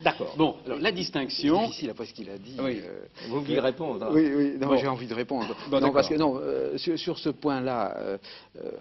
D'accord. Bon, alors la distinction... C'est difficile après ce qu'il a dit. Oui. Vous vouliez répondre? Oui, oui, non, Bon. j'ai envie de répondre. Bon, non, parce que d'accord. non, sur ce point-là,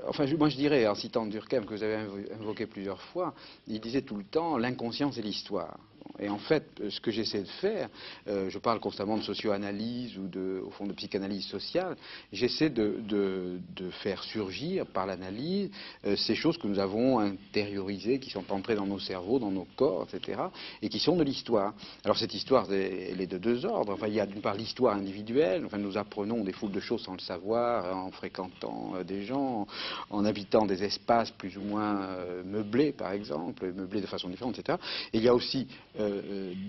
enfin, moi je dirais, en citant Durkheim, que vous avez invoqué plusieurs fois, il disait tout le temps, l'inconscient c'est l'histoire. Et en fait, ce que j'essaie de faire, je parle constamment de socio-analyse ou au fond de psychanalyse sociale, j'essaie de faire surgir par l'analyse ces choses que nous avons intériorisées, qui sont entrées dans nos cerveaux, dans nos corps, etc., et qui sont de l'histoire. Alors cette histoire, elle est de deux ordres. Enfin, il y a d'une part l'histoire individuelle, enfin, nous apprenons des foules de choses sans le savoir, en fréquentant des gens, en habitant des espaces plus ou moins meublés, par exemple, meublés de façon différente, etc. Et il y a aussi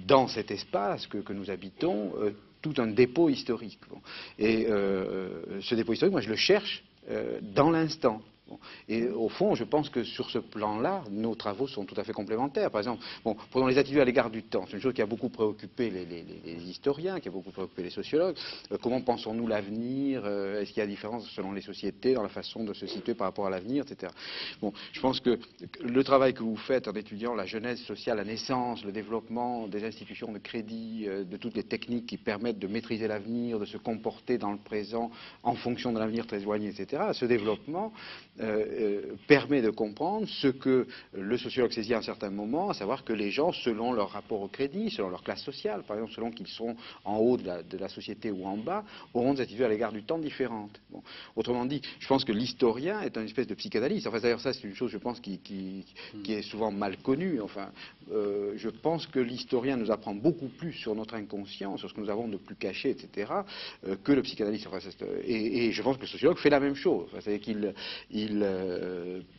dans cet espace que nous habitons, tout un dépôt historique. Bon. Et ce dépôt historique, moi je le cherche dans l'instant. Bon. Et au fond, je pense que sur ce plan-là, nos travaux sont tout à fait complémentaires. Par exemple, bon, prenons les attitudes à l'égard du temps. C'est une chose qui a beaucoup préoccupé les historiens, qui a beaucoup préoccupé les sociologues. Comment pensons-nous l'avenir? Est-ce qu'il y a différence selon les sociétés dans la façon de se situer par rapport à l'avenir, etc. Bon, je pense que le travail que vous faites en étudiant la genèse sociale, la naissance, le développement des institutions de crédit, de toutes les techniques qui permettent de maîtriser l'avenir, de se comporter dans le présent en fonction de l'avenir très éloigné, etc., ce développement permet de comprendre ce que le sociologue saisit à un certain moment, à savoir que les gens, selon leur rapport au crédit, selon leur classe sociale, par exemple, selon qu'ils sont en haut de la société ou en bas, auront des attitudes à l'égard du temps différentes. Bon. Autrement dit, je pense que l'historien est une espèce de psychanalyste. Enfin, d'ailleurs, ça, c'est une chose, je pense, qui est souvent mal connue. Enfin, je pense que l'historien nous apprend beaucoup plus sur notre inconscient, sur ce que nous avons de plus caché, etc., que le psychanalyste. Enfin, et je pense que le sociologue fait la même chose. Enfin, c'est-à-dire qu'il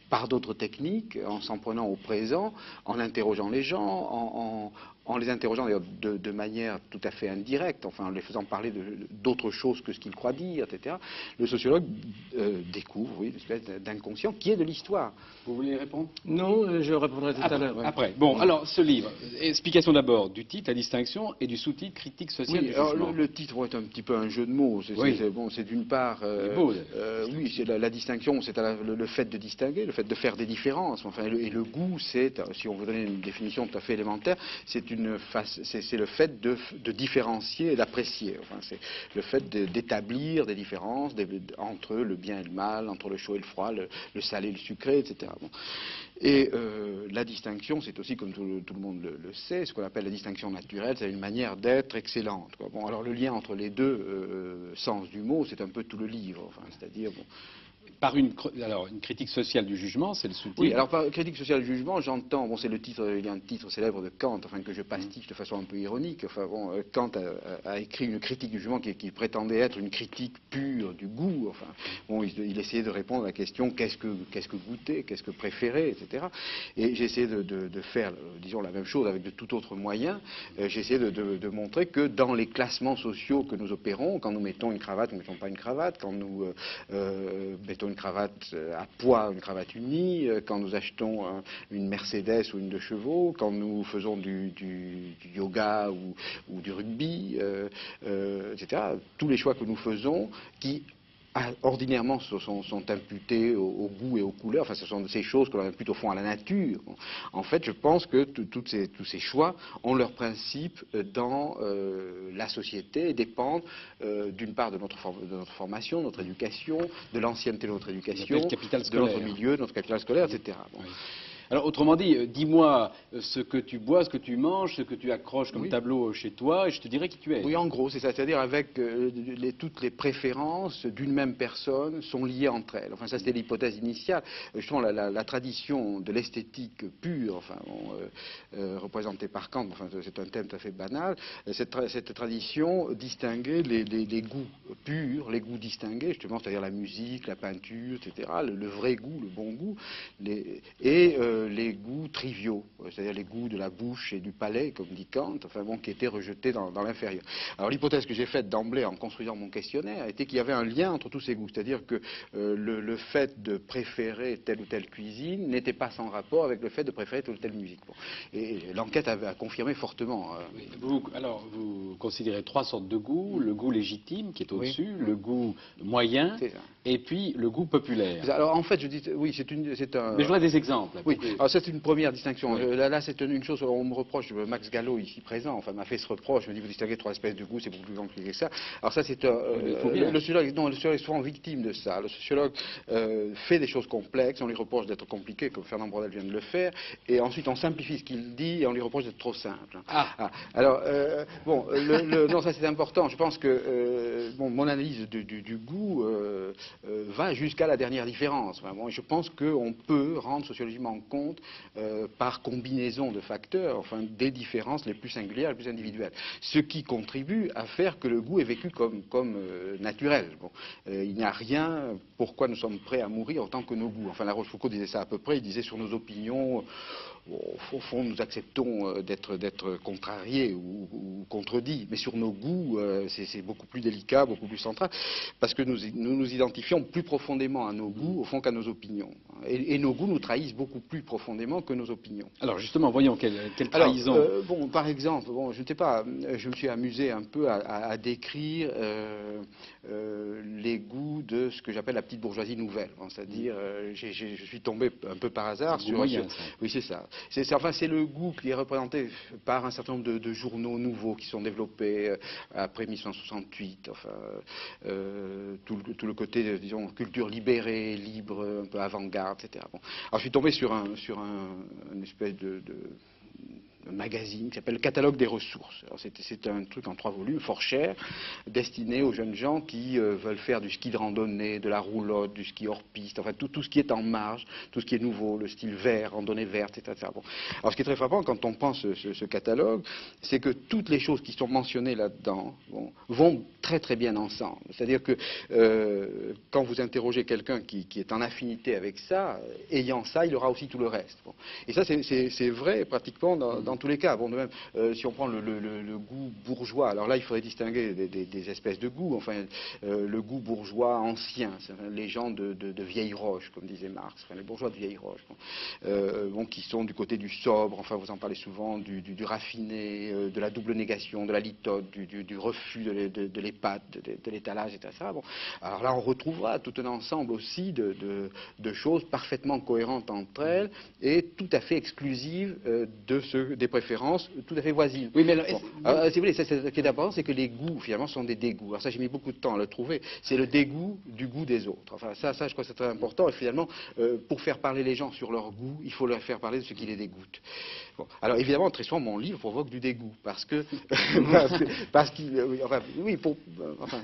par d'autres techniques, en s'en prenant au présent, en interrogeant les gens, en les interrogeant de manière tout à fait indirecte, enfin en les faisant parler d'autres choses que ce qu'ils croient dire, etc. Le sociologue découvre, oui, une espèce d'inconscient qui est de l'histoire. Vous voulez répondre? Non, je répondrai tout à l'heure. Après. Bon, alors ce livre, explication d'abord du titre, la distinction, et du sous-titre, critique sociale du alors, jugement. le titre est un petit peu un jeu de mots. C'est d'une part, oui, c'est la distinction, c'est le fait de distinguer, le fait de faire des différences. Enfin, et le goût, c'est, si on veut donner une définition tout à fait élémentaire, c'est le fait de différencier et d'apprécier. Enfin, c'est le fait d'établir des différences entre le bien et le mal, entre le chaud et le froid, le salé et le sucré, etc. Bon. Et la distinction, c'est aussi, comme tout le monde le sait, ce qu'on appelle la distinction naturelle, c'est une manière d'être excellente, quoi. Bon, alors le lien entre les deux sens du mot, c'est un peu tout le livre. Enfin, c'est-à-dire, bon, Par une critique sociale du jugement, c'est le sous-titre. Oui, alors par critique sociale du jugement, j'entends, bon, c'est le titre, il y a un titre célèbre de Kant, enfin que je pastiche de façon un peu ironique. Enfin bon, Kant a écrit une critique du jugement qui prétendait être une critique pure du goût. Enfin, bon, il essayait de répondre à la question qu'est-ce que goûter, qu'est-ce que préférer, etc. Et j'ai essayé de faire, disons, la même chose avec de tout autre moyen. J'ai essayé de montrer que dans les classements sociaux que nous opérons, quand nous mettons une cravate, nous ne mettons pas une cravate, quand nous mettons une cravate à pois, une cravate unie, quand nous achetons une Mercedes ou une 2 chevaux, quand nous faisons du yoga ou du rugby, etc. Tous les choix que nous faisons qui ordinairement sont imputés au goût et aux couleurs, enfin ce sont ces choses que l'on impute au fond à la nature. En fait, je pense que tous ces choix ont leur principe dans la société et dépendent d'une part de notre formation, notre éducation, de l'ancienneté de notre éducation, de notre milieu, de notre capital scolaire, etc. Bon. Oui. Alors, autrement dit, dis-moi ce que tu bois, ce que tu manges, ce que tu accroches comme tableau chez toi, et je te dirai qui tu es. Oui, en gros, c'est ça. C'est-à-dire avec toutes les préférences d'une même personne sont liées entre elles. Enfin, ça, c'était l'hypothèse initiale. Justement, la tradition de l'esthétique pure, enfin, représentée par Kant, enfin, c'est un thème tout à fait banal. Cette tradition distinguait les goûts purs, les goûts distingués, justement, c'est-à-dire la musique, la peinture, etc., le vrai goût, le bon goût, les goûts triviaux, c'est-à-dire les goûts de la bouche et du palais, comme dit Kant, enfin bon, qui étaient rejetés dans l'inférieur. Alors l'hypothèse que j'ai faite d'emblée en construisant mon questionnaire était qu'il y avait un lien entre tous ces goûts, c'est-à-dire que le fait de préférer telle ou telle cuisine n'était pas sans rapport avec le fait de préférer telle ou telle musique. Bon. Et l'enquête a confirmé fortement. Oui. Vous considérez 3 sortes de goûts: le goût légitime qui est au-dessus, le goût moyen, et puis le goût populaire. Alors en fait, je dis, oui, c'est un... Mais je voudrais des exemples. Oui, Alors c'est une première distinction. Oui. Là c'est une chose, on me reproche, Max Gallo ici présent, enfin m'a fait ce reproche, me dit vous distinguez trois espèces de goût, c'est beaucoup plus compliqué que ça. Alors ça c'est le sociologue, non, le sociologue est souvent victime de ça. Le sociologue fait des choses complexes, on lui reproche d'être compliqué, comme Fernand Braudel vient de le faire, et ensuite on simplifie ce qu'il dit et on lui reproche d'être trop simple. Alors bon, non ça c'est important. Je pense que bon, mon analyse du goût va jusqu'à la dernière différence. Enfin, bon, je pense qu'on peut rendre sociologiquement compte par combinaison de facteurs, enfin, des différences les plus singulières, les plus individuelles. Ce qui contribue à faire que le goût est vécu comme naturel. Bon, il n'y a rien pourquoi nous sommes prêts à mourir autant que nos goûts. Enfin, La Rochefoucauld disait ça à peu près, il disait sur nos opinions, au fond, nous acceptons d'être contrariés ou contredits, mais sur nos goûts, c'est beaucoup plus délicat, beaucoup plus central, parce que nous nous identifions plus profondément à nos goûts, au fond, qu'à nos opinions. Et nos goûts nous trahissent beaucoup plus profondément que nos opinions. Alors justement, voyons quelle trahison. Alors, bon, par exemple, bon, je ne sais pas, je me suis amusé un peu à décrire les goûts de ce que j'appelle la petite bourgeoisie nouvelle. Bon, c'est-à-dire, je suis tombé un peu par hasard sur... Oui, c'est ça. C'est le goût qui est représenté par un certain nombre de journaux nouveaux qui sont développés après 1968. Enfin, tout le côté, disons, culture libérée, libre, un peu avant-garde, etc. Bon. Alors, je suis tombé sur une espèce de magazine qui s'appelle le Catalogue des ressources. C'est un truc en 3 volumes, fort cher, destiné aux jeunes gens qui veulent faire du ski de randonnée, de la roulotte, du ski hors piste, enfin tout ce qui est en marge, tout ce qui est nouveau, le style vert, randonnée verte, etc. Bon. Alors ce qui est très frappant quand on pense ce catalogue, c'est que toutes les choses qui sont mentionnées là-dedans vont très très bien ensemble. C'est-à-dire que quand vous interrogez quelqu'un qui est en affinité avec ça, ayant ça, il aura aussi tout le reste. Bon. Et ça c'est vrai pratiquement dans tous les cas. Bon, de même, si on prend le goût bourgeois, alors là il faudrait distinguer des espèces de goûts. Enfin, le goût bourgeois ancien, les gens de vieille roche, comme disait Marx, enfin, les bourgeois de vieille roche, qui sont du côté du sobre, enfin vous en parlez souvent, du raffiné, de la double négation, de la litote, du refus de l'épate, de l'étalage, etc. Bon, alors là on retrouvera tout un ensemble aussi de choses parfaitement cohérentes entre elles et tout à fait exclusives des préférences tout à fait voisines. Oui, mais alors, si vous voulez, ce qui est important, c'est que les goûts, finalement, sont des dégoûts. Alors ça, j'ai mis beaucoup de temps à le trouver. C'est le dégoût du goût des autres. Enfin, ça je crois que c'est très important. Et finalement, pour faire parler les gens sur leur goût, il faut leur faire parler de ce qui les dégoûte. Bon. Alors, évidemment, très souvent, mon livre provoque du dégoût. Parce qu'il... enfin,